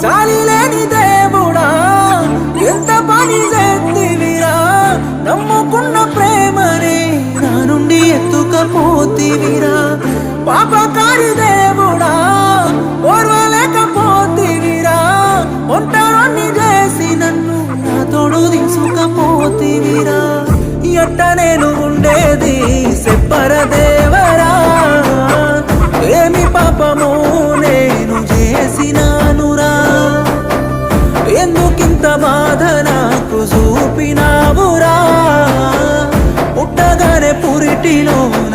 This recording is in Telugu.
చాలిలేని దేవుడా ఎంత పని చేతివిరా నమ్ముకున్న ప్రేమని నా నుండి ఎత్తుకపోతివిరా పాపకారి దేవుడా ఓర్వలేకపోతివిరా ఒంటరిని చేసి నన్ను నా తోడు తీసుకపోతివిరా ఎట్ట నేను ఉండేది చెప్పర దేవరా ఏమి పాపము నేను చేసినానురా ఎందుకింత బాధ నాకు చూపినావురా పుట్టగానే పురిటిలోన